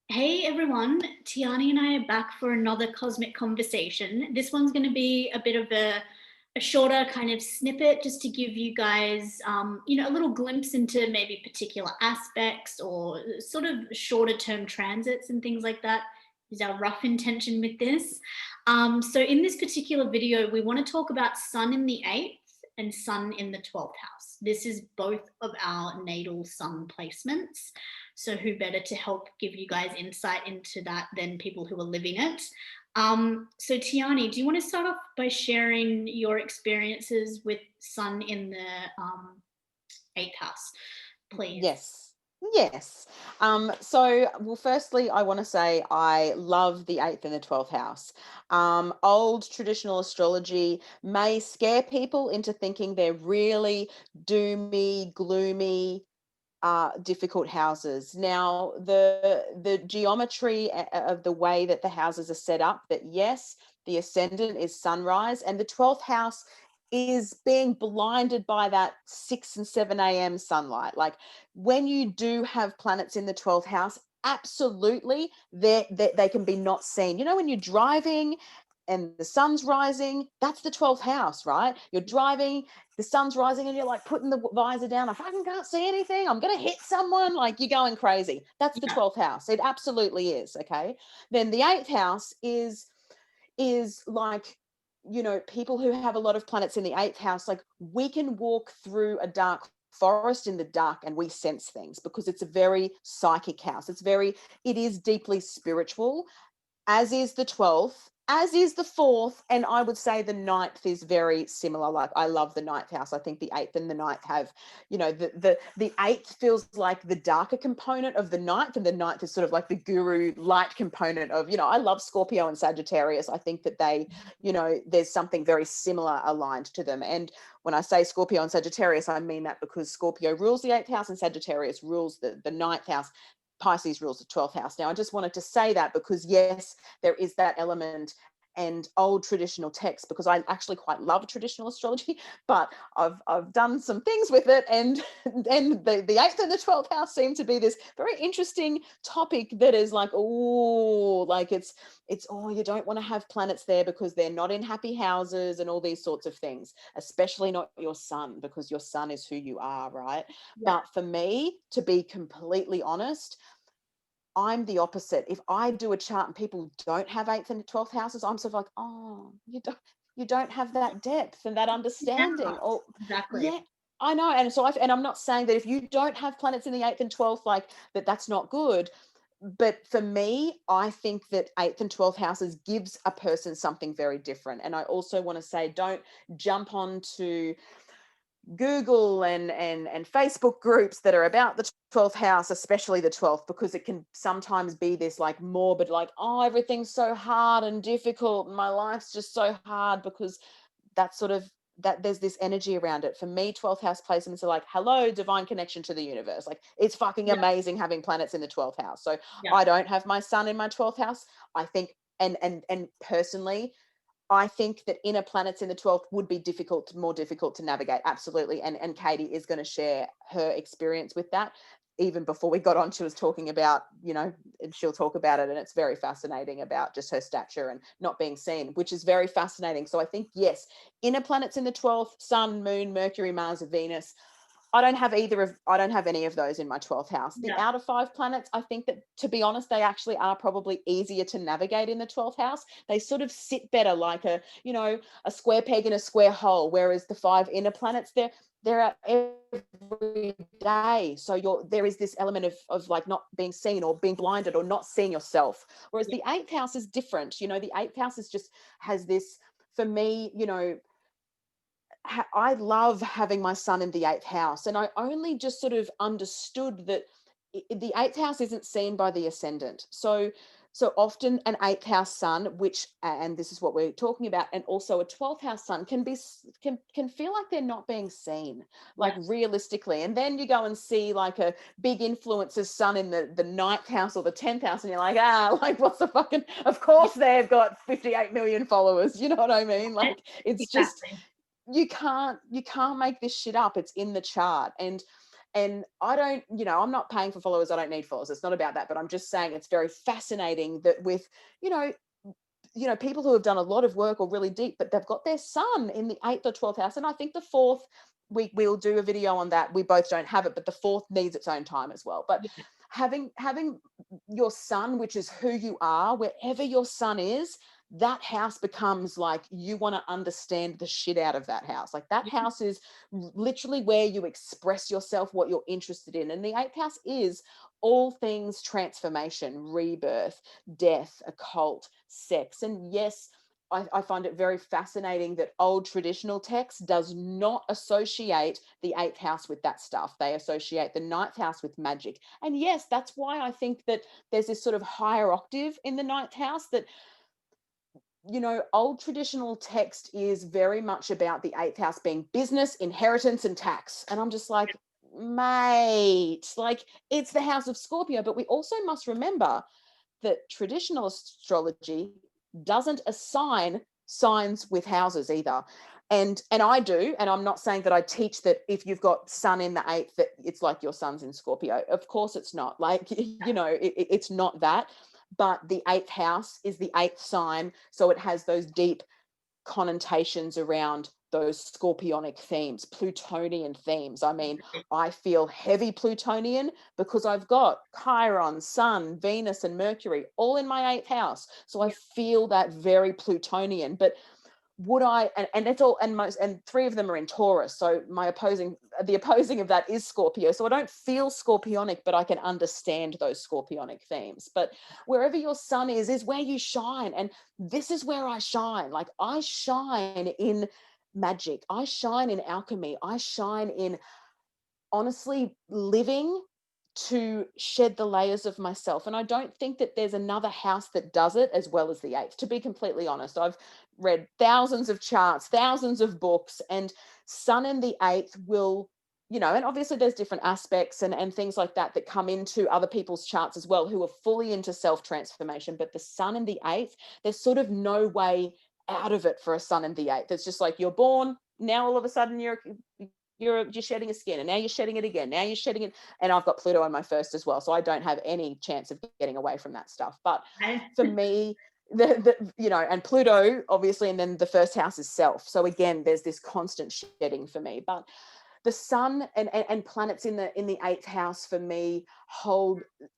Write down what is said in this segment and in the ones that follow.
Hey everyone, Tiarnie and I are back for another cosmic conversation. This one's going to be a bit of a shorter kind of snippet just to give you guys, a little glimpse into maybe particular aspects or sort of shorter term transits and things like that is our rough intention with this. So in this particular video, we want to talk about Sun in the 8th and Sun in the 12th house. This is both of our natal Sun placements. So who better to help give you guys insight into that than people who are living it? So Tiarnie, do you want to start off by sharing your experiences with Sun in the 8th house, please? Yes. Well, firstly, I want to say I love the 8th and the 12th house. Old traditional astrology may scare people into thinking they're really doomy, gloomy, difficult houses. Now, the geometry of the way that the houses are set up, that yes, the ascendant is sunrise, and the 12th house is being blinded by that 6 and 7 a.m. sunlight. Like when you do have planets in the 12th house, absolutely, they can be not seen. You know, when you're driving and the sun's rising, that's the 12th house, right? You're driving, the sun's rising, and you're like putting the visor down. I fucking can't see anything. I'm going to hit someone. Like you're going crazy. That's the Yeah. 12th house. It absolutely is. Okay. Then the 8th house is like, you know, people who have a lot of planets in the 8th house, like we can walk through a dark forest in the dark and we sense things because it's a very psychic house. It is deeply spiritual, as is the 12th, as is the 4th, and I would say the 9th is very similar. Like I love the 9th house. I think the 8th and the 9th have, you know, the 8th feels like the darker component of the 9th, and the 9th is sort of like the guru light component of, you know, I love Scorpio and Sagittarius. I think that they, you know, there's something very similar aligned to them. And when I say Scorpio and Sagittarius, I mean that because Scorpio rules the 8th house and Sagittarius rules the 9th house. Pisces rules the 12th house. Now, I just wanted to say that because, yes, there is that element and old traditional texts, because I actually quite love traditional astrology, but I've done some things with it, and the 8th and the 12th house seem to be this very interesting topic that is like, oh, like it's oh, you don't want to have planets there because they're not in happy houses and all these sorts of things, especially not your sun, because your sun is who you are, right? Yeah. But for me, to be completely honest, I'm the opposite. If I do a chart and people don't have 8th and 12th houses, I'm sort of like, oh, you don't have that depth and that Yeah, understanding. Or exactly. yeah, I know. And so and I'm not saying that if you don't have planets in the 8th and 12th, like that's not good. But for me, I think that 8th and 12th houses gives a person something very different. And I also want to say, don't jump on to Google and Facebook groups that are about the 12th house, especially the 12th, because it can sometimes be this like morbid, like, oh, everything's so hard and difficult, and my life's just so hard, because that's sort of that there's this energy around it. For me, 12th house placements are like, hello, divine connection to the universe. Like it's fucking Yeah, amazing having planets in the 12th house. So yeah, I don't have my sun in my 12th house. I think and personally, I think that inner planets in the 12th would be more difficult to navigate. Absolutely. And Katie is going to share her experience with that. Even before we got on, she was talking about, you know, and she'll talk about it. And it's very fascinating about just her stature and not being seen, which is very fascinating. So I think, yes, inner planets in the 12th, Sun, Moon, Mercury, Mars, Venus. I don't have any of those in my 12th house. The yeah, outer 5 planets, I think that, to be honest, they actually are probably easier to navigate in the 12th house. They sort of sit better like a, you know, a square peg in a square hole, whereas the 5 inner planets, they're out every day. So there is this element of like not being seen or being blinded or not seeing yourself. Whereas yeah, the 8th house is different. You know, the 8th house is just has this, for me, you know, I love having my sun in the 8th house. And I only just sort of understood that the 8th house isn't seen by the ascendant. So often an 8th house sun, which, and this is what we're talking about, and also a 12th house sun can feel like they're not being seen, yeah, like realistically. And then you go and see like a big influencer's sun in the 9th house or the 10th house, and you're like, like what's the fucking, of yeah. course they've got 58 million followers. You know what I mean? Like it's just, Exactly. you can't make this shit up. It's in the chart. And And I don't, I'm not paying for followers. I don't need followers. It's not about that, but I'm just saying it's very fascinating that with, you know, people who have done a lot of work or really deep, but they've got their sun in the 8th or 12th house. And I think the 4th, we'll do a video on that. We both don't have it, but the 4th needs its own time as well. But having your sun, which is who you are, wherever your sun is, that house becomes like, you want to understand the shit out of that house. Like that house is literally where you express yourself, what you're interested in. And the 8th house is all things transformation, rebirth, death, occult, sex. And yes, I find it very fascinating that old traditional text does not associate the 8th house with that stuff. They associate the 9th house with magic. And yes, that's why I think that there's this sort of higher octave in the 9th house that, old traditional text is very much about the 8th house being business, inheritance, and tax. And I'm just like, mate, like it's the house of Scorpio. But we also must remember that traditional astrology doesn't assign signs with houses either. And I do, and I'm not saying that I teach that if you've got sun in the 8th, that it's like your sun's in Scorpio. Of course it's not. Like, it's not that. But the 8th house is the 8th sign. So it has those deep connotations around those scorpionic themes, Plutonian themes. I mean, I feel heavy Plutonian because I've got Chiron, Sun, Venus, and Mercury all in my 8th house. So I feel that very Plutonian. But would I, and it's all, and 3 of them are in Taurus. So the opposing of that is Scorpio. So I don't feel scorpionic, but I can understand those scorpionic themes. But wherever your sun is where you shine. And this is where I shine. Like I shine in magic. I shine in alchemy. I shine in honestly living to shed the layers of myself. And I don't think that there's another house that does it as well as the 8th, to be completely honest. I've read thousands of charts, thousands of books, and sun in the 8th will, and obviously there's different aspects and things like that come into other people's charts as well, who are fully into self-transformation. But the sun in the 8th, there's sort of no way out of it for a sun in the 8th. It's just like you're born, now all of a sudden you're shedding a skin, and now you're shedding it again, now you're shedding it. And I've got Pluto on my 1st as well, so I don't have any chance of getting away from that stuff. But for me, and Pluto obviously, and then the 1st house is self. So again, there's this constant shedding for me. But the sun and planets in the 8th house for me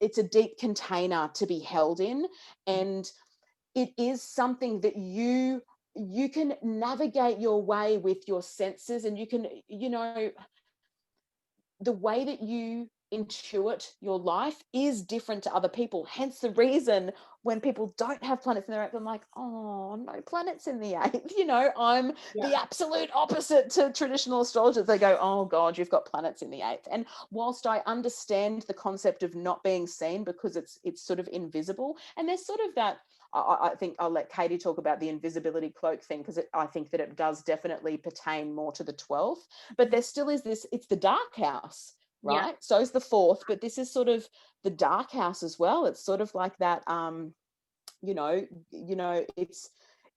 it's a deep container to be held in, and it is something that you can navigate your way with your senses, and you can, the way that you intuit your life is different to other people. Hence the reason when people don't have planets in their 8th, I'm like, oh, no planets in the 8th. I'm the absolute opposite to traditional astrologers. They go, oh God, you've got planets in the 8th. And whilst I understand the concept of not being seen because it's sort of invisible, and there's sort of that, I think I'll let Katie talk about the invisibility cloak thing, because I think that it does definitely pertain more to the 12th, but there still is this, it's the dark house, right? Yeah. So is the 4th, but this is sort of the dark house as well. It's sort of like that,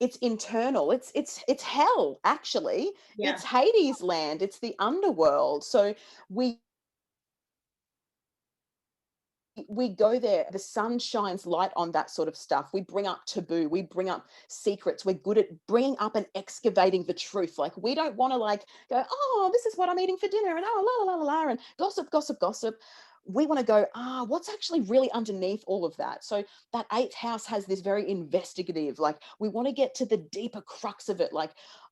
it's internal. It's hell, actually. Yeah. It's Hades land. It's the underworld. So we go there, the sun shines light on that sort of stuff. We bring up taboo, we bring up secrets. We're good at bringing up and excavating the truth. Like we don't want to go, oh, this is what I'm eating for dinner, and oh, la la la la, and gossip. We want to go, what's actually really underneath all of that? So that 8th house has this very investigative, we want to get to the deeper crux of it.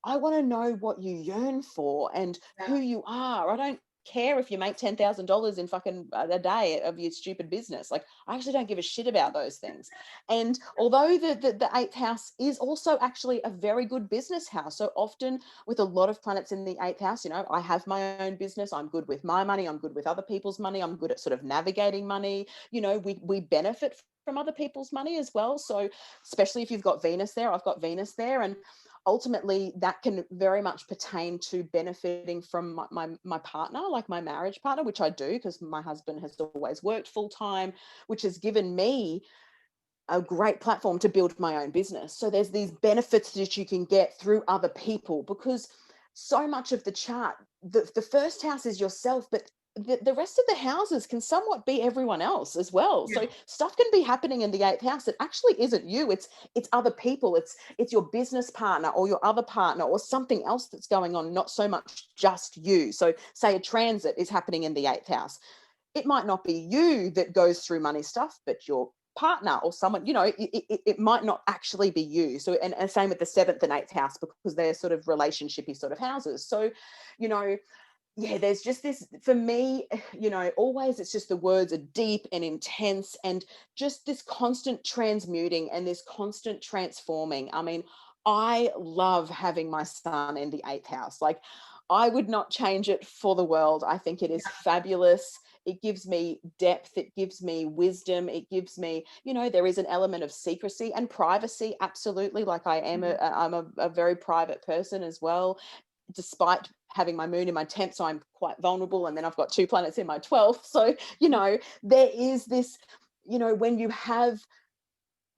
I want to know what you yearn for and who you are. I don't care if you make $10,000 in fucking a day of your stupid business. I actually don't give a shit about those things. And although the 8th house is also actually a very good business house, so often with a lot of planets in the 8th house, I have my own business. I'm good with my money. I'm good with other people's money. I'm good at sort of navigating money. We benefit from other people's money as well. So especially if you've got Venus there, I've got Venus there, and ultimately that can very much pertain to benefiting from my partner, like my marriage partner, which I do because my husband has always worked full time, which has given me a great platform to build my own business. So there's these benefits that you can get through other people, because so much of the chart, the 1st house is yourself, but the rest of the houses can somewhat be everyone else as well. Yeah. So stuff can be happening in the eighth house that actually isn't you. It's other people. It's your business partner or your other partner or something else that's going on, not so much just you. So say a transit is happening in the eighth house. It might not be you that goes through money stuff, but your partner or someone, it might not actually be you. So, and same with the seventh and eighth house, because they're sort of relationshipy sort of houses. So, you know, yeah, there's just this for me, always it's just the words are deep and intense and just this constant transmuting and this constant transforming. I mean, I love having my son in the eighth house. Like, I would not change it for the world. I think it is fabulous. It gives me depth. It gives me wisdom. It gives me, there is an element of secrecy and privacy. Absolutely. Like I'm a very private person as well, despite having my moon in my 10th, so I'm quite vulnerable, and then I've got 2 planets in my 12th. So there is this, when you have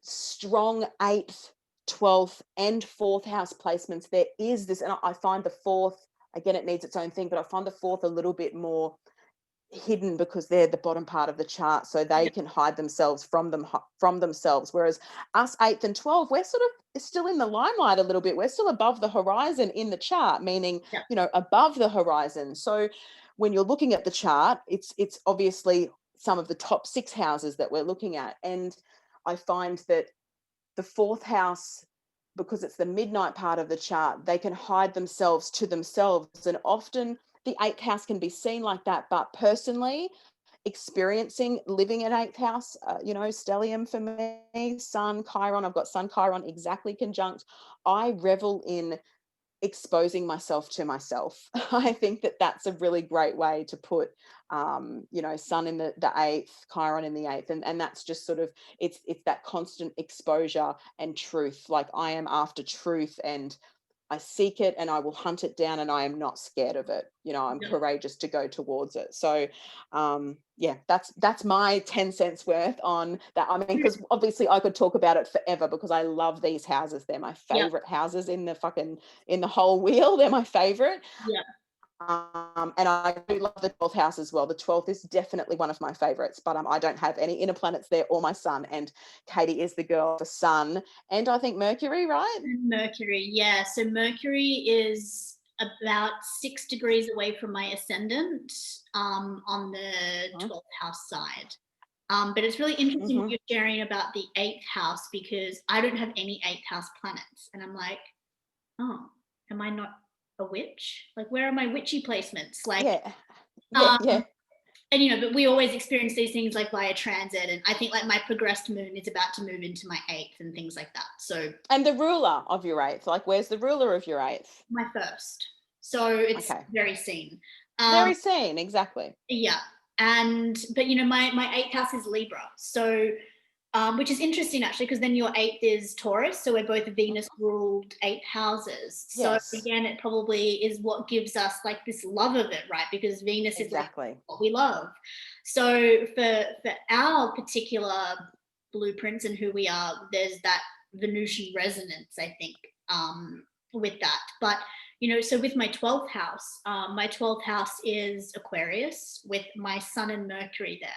strong 8th, 12th and 4th house placements, there is this, and I find the 4th, again, it needs its own thing, but I find the 4th a little bit more hidden because they're the bottom part of the chart, so they can hide themselves from themselves, whereas us 8th and 12th, we're sort of still in the limelight a little bit. We're still above the horizon in the chart, meaning above the horizon. So when you're looking at the chart, it's obviously some of the top 6 houses that we're looking at, and I find that the 4th house, because it's the midnight part of the chart, they can hide themselves to themselves, and often the 8th house can be seen like that. But personally, experiencing living in 8th house, stellium for me, Sun, Chiron, I've got Sun, Chiron exactly conjunct. I revel in exposing myself to myself. I think that that's a really great way to put, Sun in the 8th, Chiron in the 8th. And that's just sort of, it's that constant exposure and truth. Like, I am after truth, and I seek it, and I will hunt it down, and I am not scared of it. I'm courageous to go towards it. So that's my 10 cents worth on that. I mean, because obviously I could talk about it forever, because I love these houses. They're my favorite houses in the whole wheel. They're my favorite. And I do love the 12th house as well. The 12th is definitely one of my favorites, but I don't have any inner planets there or my sun. And Katie is the girl for Sun, and I think Mercury, right? Mercury, yeah. So Mercury is about 6 degrees away from my ascendant, on the 12th house side. But it's really interesting what you're sharing about the 8th house, because I don't have any 8th house planets, and I'm like, oh, am I not a witch? Like, where are my witchy placements? Like, and but we always experience these things like via transit, and I think like my progressed moon is about to move into my 8th and things like that. So, and the ruler of your 8th, like, where's the ruler of your 8th? My first, so it's very seen. Very seen, exactly. Yeah, but my 8th house is Libra, so which is interesting actually, because then your 8th is Taurus, so we're both Venus ruled 8 houses. So again, it probably is what gives us like this love of it, right? Because Venus is like what we love. So for our particular blueprints and who we are, there's that Venusian resonance, I think, with that. But so with my 12th house is Aquarius with my Sun and Mercury there.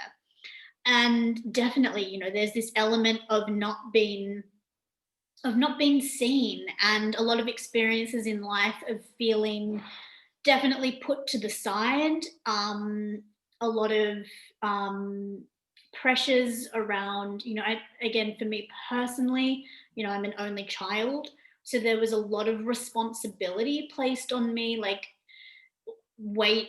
And definitely, there's this element of not being seen, and a lot of experiences in life of feeling definitely put to the side. A lot of pressures around, again, for me personally, I'm an only child. So there was a lot of responsibility placed on me, like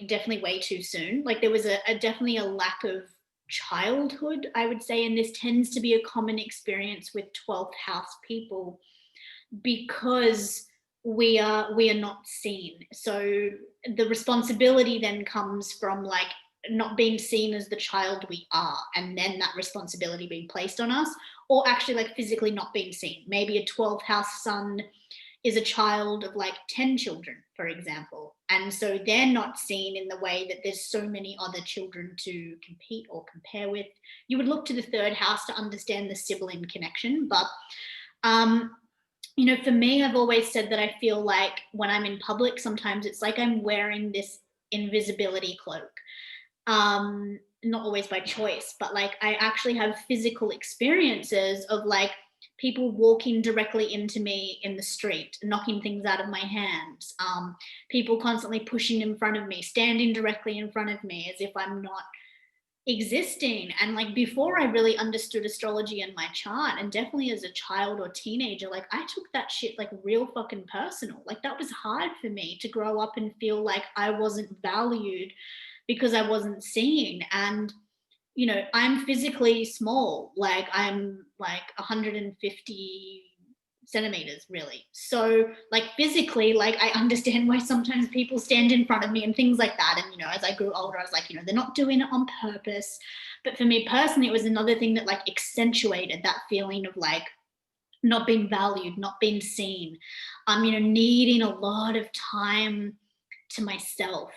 definitely way too soon. Like there was definitely a lack of childhood, I would say, and this tends to be a common experience with 12th house people, because we are not seen. So the responsibility then comes from like not being seen as the child we are, and then that responsibility being placed on us, or actually like physically not being seen. Maybe a 12th house sun is a child of like 10 children, for example. And so they're not seen in the way that there's so many other children to compete or compare with. You would look to the 3rd house to understand the sibling connection. But, for me, I've always said that I feel like when I'm in public, sometimes it's like I'm wearing this invisibility cloak. not always by choice, but like I actually have physical experiences of like people walking directly into me in the street, knocking things out of my hands, people constantly pushing in front of me, standing directly in front of me as if I'm not existing. And like before I really understood astrology and my chart, and definitely as a child or teenager, like I took that shit like real fucking personal. Like that was hard for me to grow up and feel like I wasn't valued because I wasn't seen. And I'm physically small, like I'm like 150 centimeters really. So like physically, like I understand why sometimes people stand in front of me and things like that. And as I grew older, I was like, they're not doing it on purpose. But for me personally, it was another thing that like accentuated that feeling of like not being valued, not being seen, needing a lot of time to myself.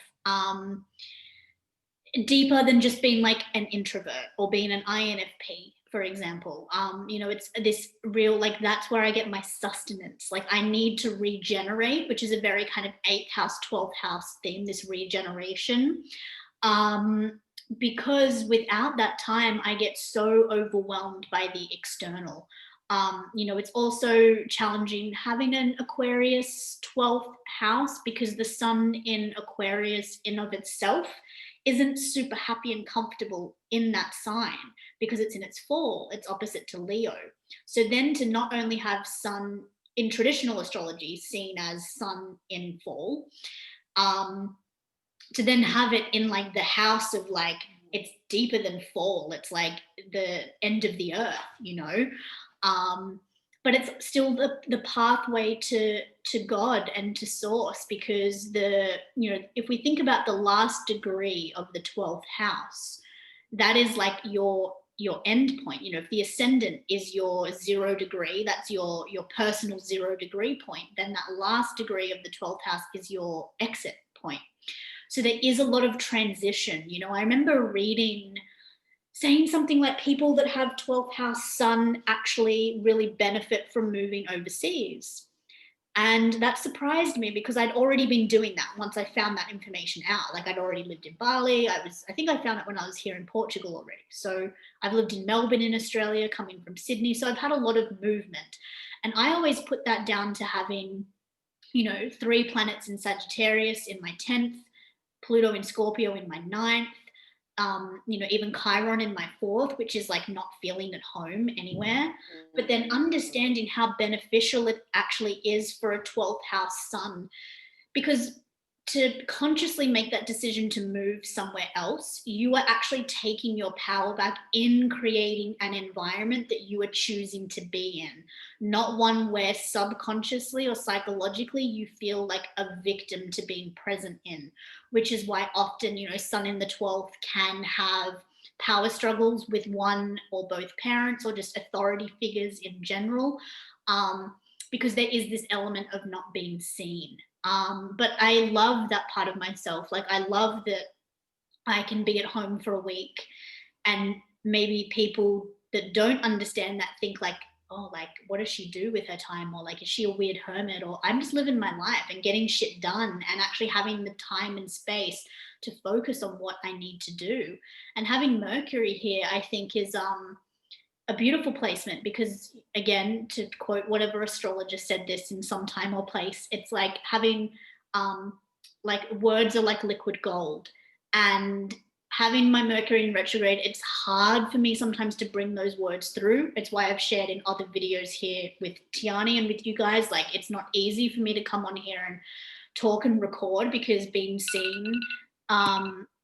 Deeper than just being like an introvert or being an INFP, for example. It's this real, like, that's where I get my sustenance. Like, I need to regenerate, which is a very kind of 8th house, 12th house theme, this regeneration. Because without that time, I get so overwhelmed by the external. It's also challenging having an Aquarius 12th house because the sun in Aquarius in of itself isn't super happy and comfortable in that sign because it's in its fall, it's opposite to Leo. So then to not only have sun in traditional astrology seen as sun in fall, to then have it in like the house of like it's deeper than fall, it's like the end of the earth. But it's still the pathway to God and to source, because if we think about the last degree of the 12th house, that is like your end point. If the ascendant is your 0 degree, that's your personal 0 degree point, then that last degree of the 12th house is your exit point. So there is a lot of transition. I remember saying something like people that have 12th house sun actually really benefit from moving overseas. And that surprised me because I'd already been doing that once I found that information out. Like I'd already lived in Bali. I think I found it when I was here in Portugal already. So I've lived in Melbourne in Australia, coming from Sydney. So I've had a lot of movement. And I always put that down to having, 3 planets in Sagittarius in my 10th, Pluto in Scorpio in my 9th, even Chiron in my 4th, which is like not feeling at home anywhere. But then understanding how beneficial it actually is for a 12th house sun, because to consciously make that decision to move somewhere else, you are actually taking your power back in creating an environment that you are choosing to be in, not one where subconsciously or psychologically you feel like a victim to being present in, which is why often, sun in the 12th can have power struggles with one or both parents or just authority figures in general, because there is this element of not being seen. But I love that part of myself. Like I love that I can be at home for a week and maybe people that don't understand that think like, oh, like what does she do with her time? Or like, is she a weird hermit? Or I'm just living my life and getting shit done and actually having the time and space to focus on what I need to do. And having Mercury here, I think is a beautiful placement, because again, to quote whatever astrologer said this in some time or place, it's like having like words are like liquid gold. And having my Mercury in retrograde, it's hard for me sometimes to bring those words through. It's why I've shared in other videos here with Tiarnie and with you guys, like it's not easy for me to come on here and talk and record, because being seen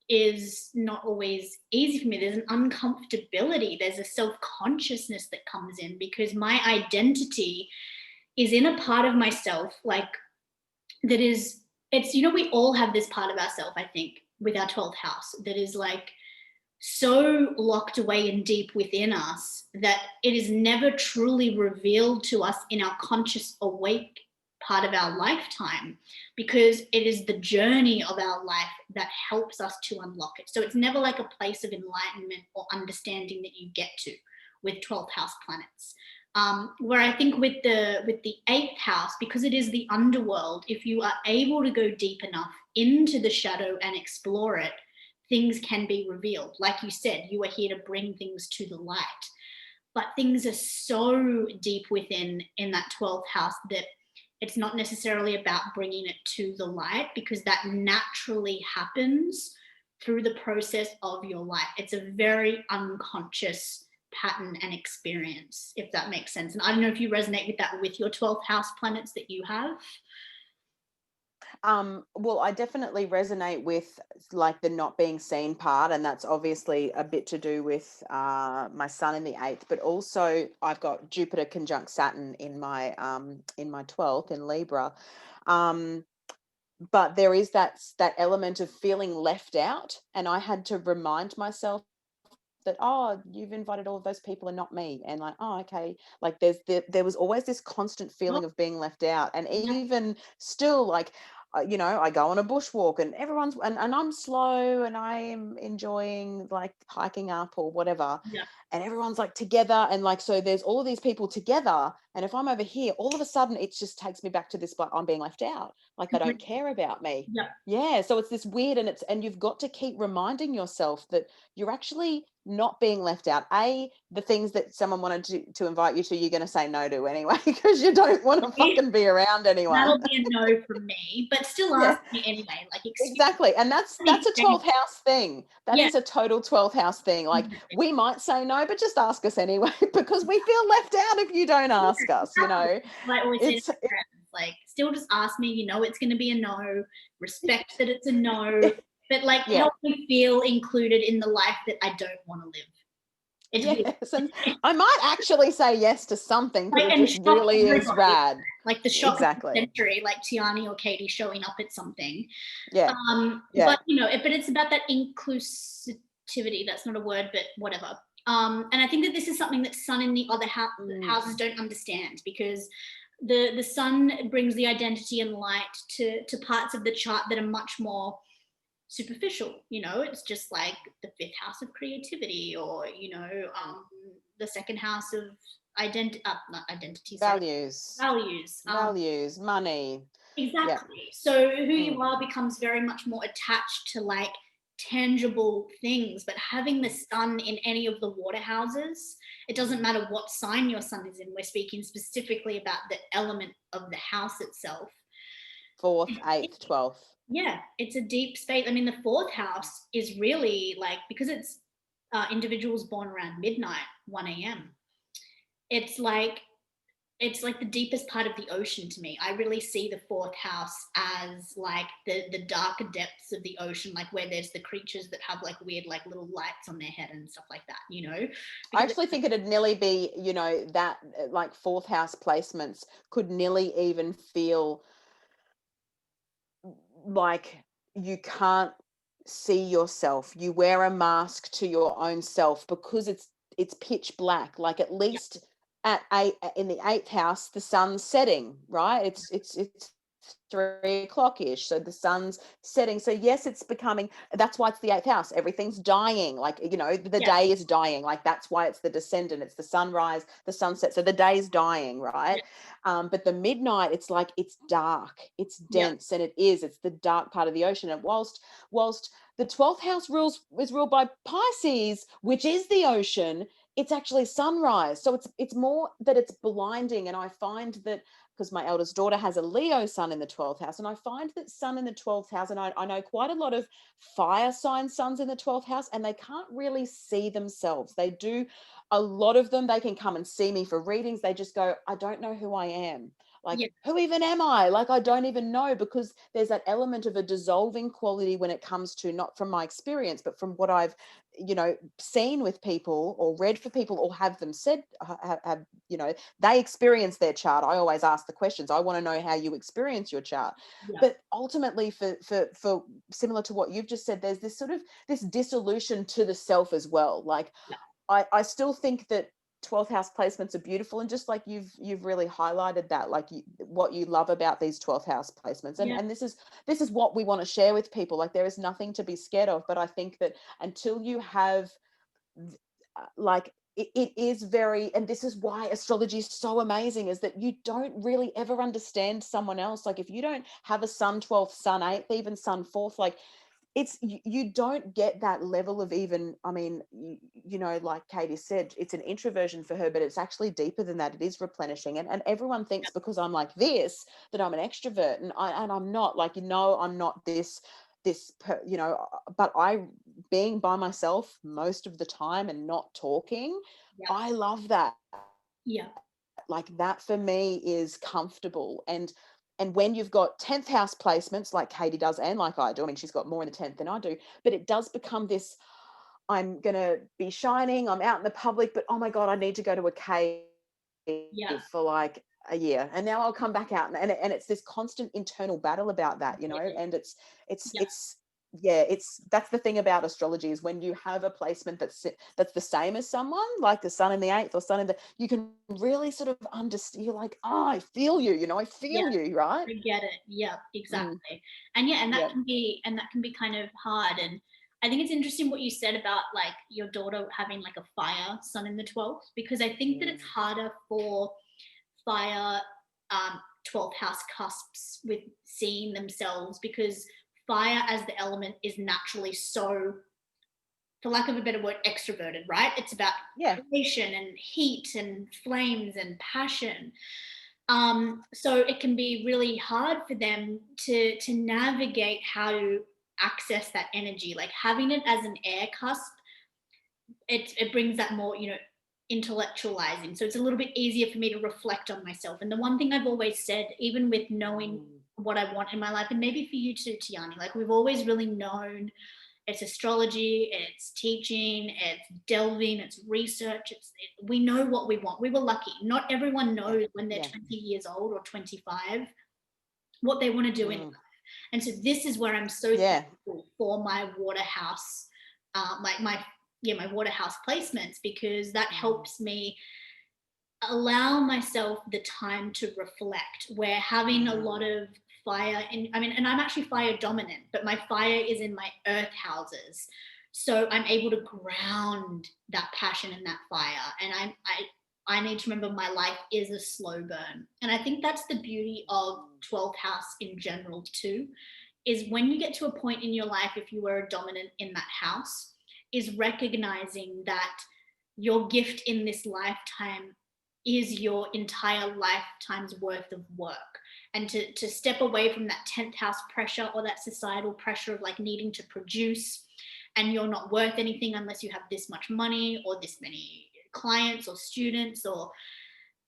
is not always easy for me. There's an uncomfortability, there's a self-consciousness that comes in, because my identity is in a part of myself like that is, it's, we all have this part of ourselves, I think, with our 12th house that is like so locked away and deep within us that it is never truly revealed to us in our conscious awake part of our lifetime, because it is the journey of our life that helps us to unlock it. So it's never like a place of enlightenment or understanding that you get to with 12th house planets. Where I think with the 8th house, because it is the underworld, if you are able to go deep enough into the shadow and explore it, things can be revealed. Like you said, you are here to bring things to the light, but things are so deep within in that 12th house that it's not necessarily about bringing it to the light, because that naturally happens through the process of your life. It's a very unconscious pattern and experience, if that makes sense. And I don't know if you resonate with that with your 12th house planets that you have. Well, I definitely resonate with like the not being seen part, and that's obviously a bit to do with my sun in the eighth, but also I've got Jupiter conjunct Saturn in my 12th in Libra. Um, but there is that element of feeling left out, and I had to remind myself that, oh, you've invited all of those people and not me, and like, oh, okay, like there was always this constant Oh, feeling of being left out. And yeah, even still, like, I go on a bushwalk and everyone's and I'm slow and I'm enjoying like hiking up or whatever, yeah, and everyone's like together, and like, so there's all of these people together, and if I'm over here, all of a sudden it just takes me back to this, but I'm being left out, like they don't completely. care about me. Yeah, Yeah, so it's this weird, and you've got to keep reminding yourself that you're actually not being left out. The things that someone wanted to invite you to, you're going to say no to anyway, because you don't want to fucking be around anyone. that'll be a no from me, but still Yeah, ask me anyway. Like, excuse exactly. And that's me. a 12th house thing. That Yeah, is a total 12th house thing. Like, we might say no, but just ask us anyway, because we feel left out if you don't ask us, exactly. I always say to It's my friends, like, still just ask me. You know, it's going to be a no. Respect that it's a no, but like, yeah. help me feel included in the life that I don't want to live. It's weird. Yes, and I might actually say yes to something because Like, it and just shock really is everybody. rad. Like the shock of the Exactly. century, like Tiarnie or Katie showing up at something. Yeah. But Yeah. but it's about that inclusivity. That's not a word, but whatever. And I think that this is something that Sun in the other Mm, houses don't understand, because the Sun brings the identity and light to parts of the chart that are much more superficial. It's just like the fifth house of creativity, or the second house of not identity, sorry, values, values. values, money. Yeah. Exactly. So who Mm, you are becomes very much more attached to like tangible things. But having the sun in any of the water houses, it doesn't matter what sign your sun is in. We're speaking specifically about the element of the house itself. fourth, eighth, 12th. Yeah, it's a deep space. I mean, the fourth house is really like, because it's individuals born around midnight, 1 a.m. It's like the deepest part of the ocean to me. I really see the fourth house as like the darker depths of the ocean, like where there's the creatures that have like weird like little lights on their head and stuff like that. I Because actually think it'd nearly be, that like fourth house placements could nearly even feel like you can't see yourself. You wear a mask to your own self because it's pitch black. Like, at yeah, least at eight in the eighth house, the sun's setting, right? It's 3 o'clock ish. So the sun's setting. So yes, it's becoming, that's why it's the eighth house. Everything's dying. Like, the yeah, day is dying. Like, that's why it's the descendant. It's the sunrise, the sunset. So the day is dying, right? yeah, But the midnight, it's like, it's dark, it's yeah, dense, and it's the dark part of the ocean. And whilst the 12th house is ruled by Pisces, which is the ocean, it's actually sunrise. So it's more that it's blinding. And I find that, because my eldest daughter has a Leo sun in the 12th house, and I find that sun in the 12th house, and I know quite a lot of fire sign suns in the 12th house, and they can't really see themselves. They do, a lot of them, they can come and see me for readings. They just go, I don't know who I am. Like, yeah, who even am I? Like, I don't even know, because there's that element of a dissolving quality when it comes to, not from my experience, but from what I've, seen with people or read for people or have them said, have, they experience their chart. I always ask the questions. I want to know how you experience your chart. yeah, But ultimately, for similar to what you've just said, there's this sort of this dissolution to the self as well. Like, yeah, I still think that 12th house placements are beautiful, and just like you've really highlighted that, like, what you love about these 12th house placements, and yeah, this is what we want to share with people. Like, there is nothing to be scared of, but I think that until you have like, it is very, and this is why astrology is so amazing, is that you don't really ever understand someone else. Like, if you don't have a sun 12th, sun 8th, even sun 4th, like, it's you don't get that level of, even, I mean, you know, like Katie said, it's an introversion for her, but it's actually deeper than that. It is replenishing, and everyone thinks because I'm like this that I'm an extrovert, and I'm not. Like, you know, I'm not you know, but I, being by myself most of the time and not talking, Yeah. I love that. Yeah. Like, that for me is comfortable. And when you've got 10th house placements like Katie does, and like I do, I mean, she's got more in the 10th than I do, but it does become this, I'm going to be shining, I'm out in the public, but oh my God, I need to go to a cave Yeah. for like a year, and now I'll come back out, and it's this constant internal battle about that, you know. And Yeah. it's yeah, that's the thing about astrology, is when you have a placement that's the same as someone, like the sun in the 8th or sun in the, you can really sort of understand. You're like, oh, I feel you, you know, I Yeah. feel you, right? I get it. Yeah, Mm, exactly. And yeah, and yeah. that can be kind of hard. And I think it's interesting what you said about like your daughter having like a fire sun in the 12th, because I think that it's Mm, harder for fire 12th house cusps with seeing themselves, because fire as the element is naturally so, for lack of a better word, extroverted, right? It's about yeah. creation and heat and flames and passion. So it can be really hard for them to navigate how to access that energy. Like having it as an air cusp, it brings that more, you know, intellectualizing. So it's a little bit easier for me to reflect on myself. And the one thing I've always said, even with knowing Mm, what I want in my life, and maybe for you too, Tiani, like we've always really known it's astrology, it's teaching, it's delving, it's research. We know what we want. We were lucky. Not everyone yeah. knows when they're Yeah. 20 years old or 25 what they want to do in life. Mm, And so this is where I'm so yeah. thankful for my water house, my water house placements, because that Mm, helps me allow myself the time to reflect, where having a lot of fire in, I mean, and I'm actually fire dominant, but my fire is in my earth houses, so I'm able to ground that passion and that fire. And I need to remember my life is a slow burn. And I think that's the beauty of mm, 12th house in general too, is when you get to a point in your life, if you were a dominant in that house, is recognizing that your gift in this lifetime is your entire lifetime's worth of work. And to step away from that 10th house pressure or that societal pressure of like needing to produce, and you're not worth anything unless you have this much money or this many clients or students, or,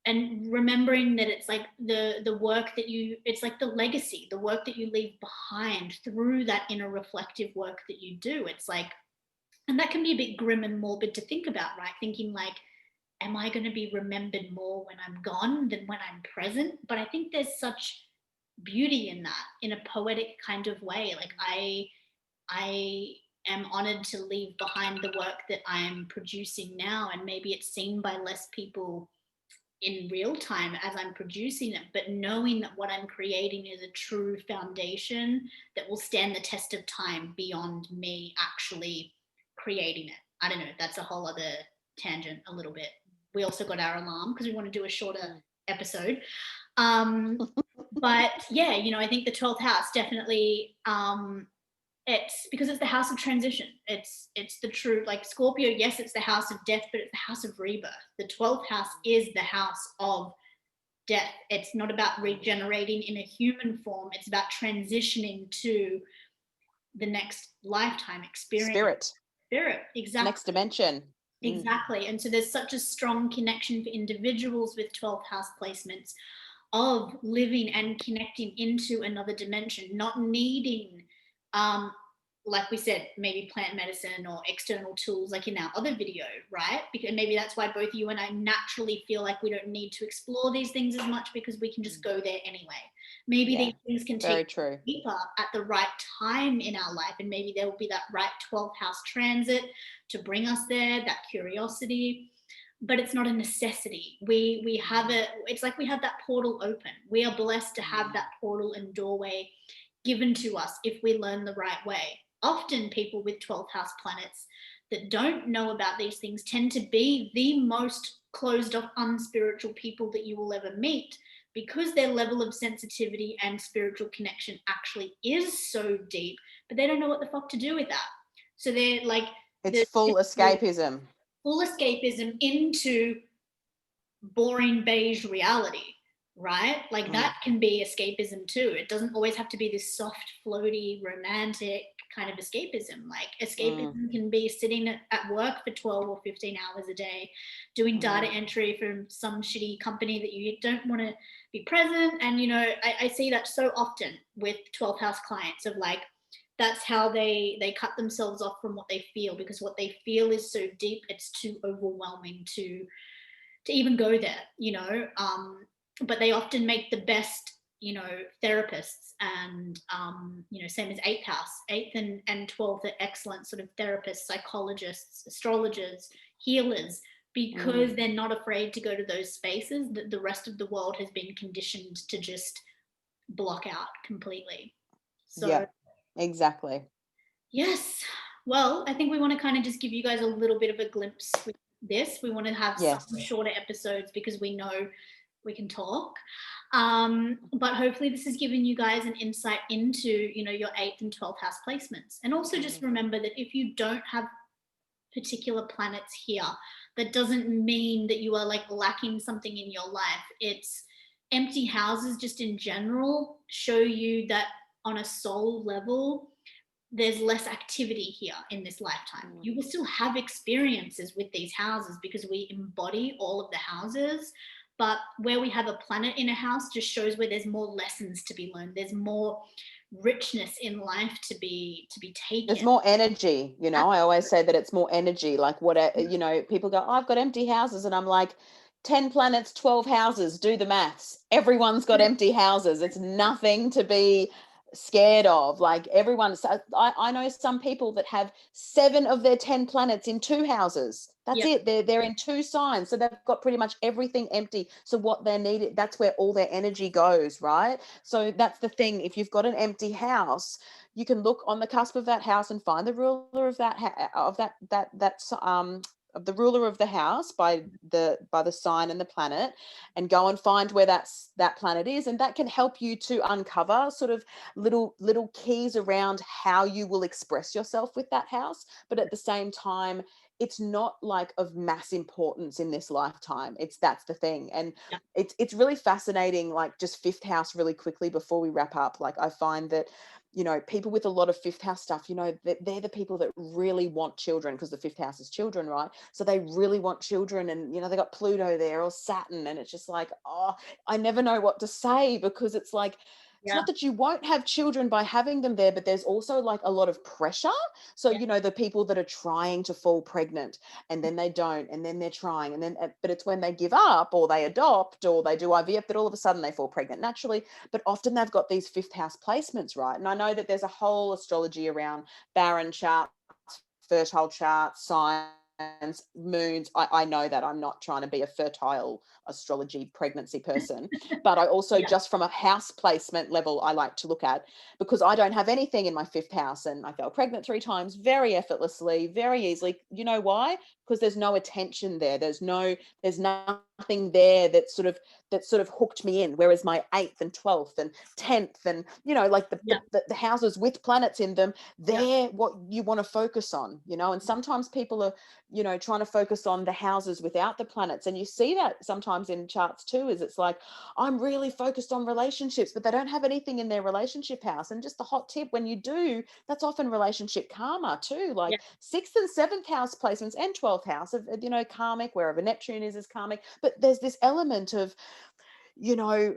and remembering that it's like the work that you, it's like the legacy, the work that you leave behind through that inner reflective work that you do. It's like, and that can be a bit grim and morbid to think about, right? Thinking like, am I going to be remembered more when I'm gone than when I'm present? But I think there's such beauty in that, in a poetic kind of way. Like I am honored to leave behind the work that I'm producing now, and maybe it's seen by less people in real time as I'm producing it, but knowing that what I'm creating is a true foundation that will stand the test of time beyond me actually creating it. I don't know, that's a whole other tangent a little bit. We also got our alarm because we want to do a shorter mm. episode. Um, but yeah, you know, I think the 12th house definitely, it's because it's the house of transition. It's the true, like Scorpio, yes, it's the house of death, but it's the house of rebirth. The 12th house is the house of death. It's not about regenerating in a human form, it's about transitioning to the next lifetime experience. Spirit, Spirit, exactly. next dimension. Mm, Exactly. And so there's such a strong connection for individuals with 12th house placements of living and connecting into another dimension, not needing, um, like we said, maybe plant medicine or external tools like in our other video, right? Because maybe that's why both you and I naturally feel like we don't need to explore these things as much, because we can just mm. go there anyway. Maybe Yeah, these things can take very true. deeper at the right time in our life, and maybe there will be that right 12th house transit to bring us there, that curiosity. But it's not a necessity. We have it, it's like we have that portal open. We are blessed to have Mm, that portal and doorway given to us if we learn the right way. Often people with 12th house planets that don't know about these things tend to be the most closed off unspiritual people that you will ever meet, because their level of sensitivity and spiritual connection actually is so deep, but they don't know what the fuck to do with that. So they're like, It's the full escapism. full escapism into boring beige reality, right? Like that can be escapism too. It doesn't always have to be this soft, floaty, romantic kind of escapism. Like escapism can be sitting at work for 12 or 15 hours a day, doing data entry from some shitty company that you don't want to be present. And, you know, I see that so often with 12th house clients of like, that's how they cut themselves off from what they feel, because what they feel is so deep, it's too overwhelming to even go there, you know. But they often make the best, you know, therapists, and you know, same as eighth house, eighth and 12th are excellent sort of therapists, psychologists, astrologers, healers, because they're not afraid to go to those spaces that the rest of the world has been conditioned to just block out completely. So Yeah, exactly. yes. Well, I think we want to kind of just give you guys a little bit of a glimpse with this. We want to have some Yes. shorter episodes because we know we can talk. But hopefully this has given you guys an insight into, you know, your 8th and 12th house placements. And also just remember that if you don't have particular planets here, that doesn't mean that you are like lacking something in your life. It's empty houses just in general show you that on a soul level, there's less activity here in this lifetime. You will still have experiences with these houses because we embody all of the houses, but where we have a planet in a house just shows where there's more lessons to be learned. There's more richness in life to be taken. There's more energy, you know. I always say that it's more energy. Like what, you know, people go, oh, I've got empty houses, and I'm like, 10 planets, 12 houses, do the maths. Everyone's got empty houses. It's nothing to be scared of. Like everyone, I know some people that have 7 of their 10 planets in 2 houses. That's it. They're in 2 signs, so they've got pretty much everything empty. So what they need, that's where all their energy goes, right? So that's the thing. If you've got an empty house, you can look on the cusp of that house and find the ruler of that of the ruler of the house by the sign and the planet, and go and find where that planet is, and that can help you to uncover sort of little keys around how you will express yourself with that house. But at the same time, it's not like of mass importance in this lifetime. That's the thing. And it's really fascinating. Like just 5th house really quickly before we wrap up, like I find that, you know, people with a lot of 5th house stuff, you know, they're the people that really want children, because the 5th house is children, right? So they really want children, and, you know, they got Pluto there or Saturn, and it's just like, oh, I never know what to say, because it's like, it's not that you won't have children by having them there, but there's also like a lot of pressure. So, you know, the people that are trying to fall pregnant, and then they don't, and then they're trying, and then, but it's when they give up or they adopt or they do IVF that all of a sudden they fall pregnant naturally. But often they've got these 5th house placements, right? And I know that there's a whole astrology around barren charts, fertile charts, signs, moons. I know that I'm not trying to be a fertile astrology pregnancy person, but I also just from a house placement level, I like to look at, because I don't have anything in my 5th house, and I fell pregnant 3 times very effortlessly, very easily. You know why? Because there's no attention there. There's nothing there that sort of hooked me in. Whereas my 8th and 12th and 10th, and, you know, like the houses with planets in them, they're what you want to focus on, you know. And sometimes people are, you know, trying to focus on the houses without the planets, and you see that sometimes in charts too. Is it's like, I'm really focused on relationships, but they don't have anything in their relationship house. And just a hot tip, when you do, that's often relationship karma too. Like 6th and 7th house placements and 12th house of, you know, karmic, wherever Neptune is karmic. But there's this element of, you know,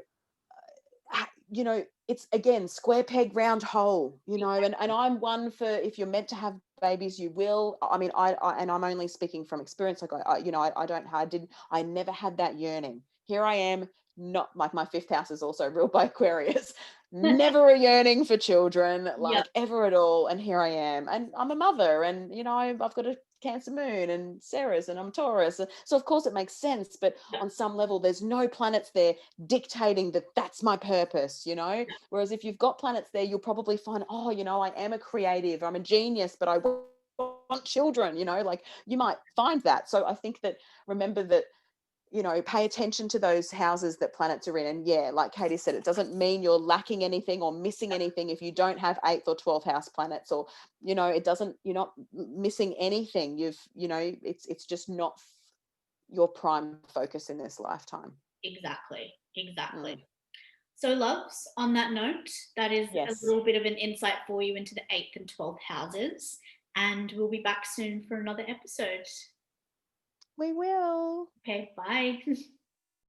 it's again square peg round hole, you know. And I'm one for, if you're meant to have babies, you will. I mean, I and I'm only speaking from experience. Like I never had that yearning. Here I am, not like, my 5th house is also ruled by Aquarius. Never a yearning for children, like ever at all. And here I am, and I'm a mother, and, you know, I've got a Cancer moon and Ceres, and I'm Taurus. So of course it makes sense, but on some level there's no planets there dictating that that's my purpose, you know. Whereas if you've got planets there, you'll probably find, oh, you know, I am a creative, I'm a genius, but I want children, you know, like you might find that. So I think that, remember that you know, pay attention to those houses that planets are in. And yeah, like Katie said, it doesn't mean you're lacking anything or missing anything if you don't have 8th or 12th house planets, or, you know, it doesn't, you're not missing anything. You know, it's just not your prime focus in this lifetime. Exactly. Mm. So, loves, on that note, that is a Yes, little bit of an insight for you into the 8th and 12th houses. And we'll be back soon for another episode. we will. Okay, bye.